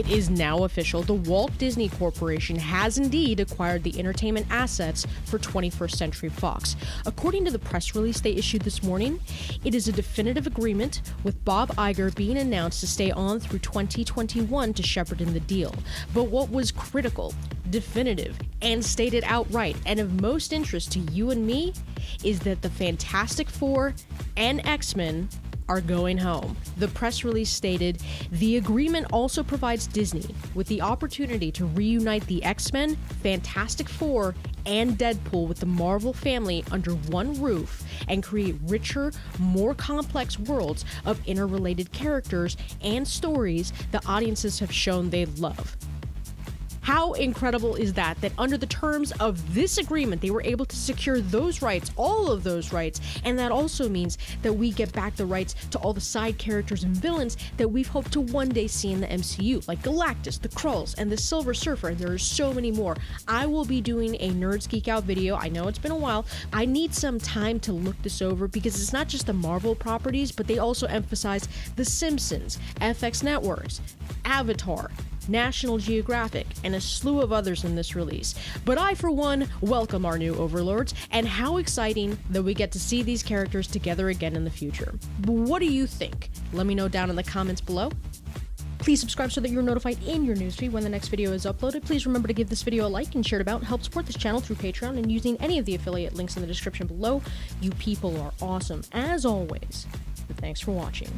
is now official. The Walt Disney Corporation has indeed acquired the entertainment assets for 21st Century Fox. According to the press release they issued this morning, it is a definitive agreement with Bob Iger being announced to stay on through 2021 to shepherd in the deal. But what was critical, definitive, and stated outright, and of most interest to you and me, is that the Fantastic Four and X-Men are going home. The press release stated, the agreement also provides Disney with the opportunity to reunite the X-Men, Fantastic Four, and Deadpool with the Marvel family under one roof and create richer, more complex worlds of interrelated characters and stories the audiences have shown they love. How incredible is that under the terms of this agreement, they were able to secure those rights, all of those rights, and that also means that we get back the rights to all the side characters and villains that we've hoped to one day see in the MCU, like Galactus, the Krulls, and the Silver Surfer, and there are so many more. I will be doing a Nerds Geek Out video. I know it's been a while. I need some time to look this over because it's not just the Marvel properties, but they also emphasize The Simpsons, FX Networks, Avatar, National Geographic, and a slew of others in this release. But I, for one, welcome our new overlords, and how exciting that we get to see these characters together again in the future. But what do you think? Let me know down in the comments below. Please subscribe so that you're notified in your newsfeed when the next video is uploaded. Please remember to give this video a like and share it about. Help support this channel through Patreon and using any of the affiliate links in the description below. You people are awesome, as always. And thanks for watching.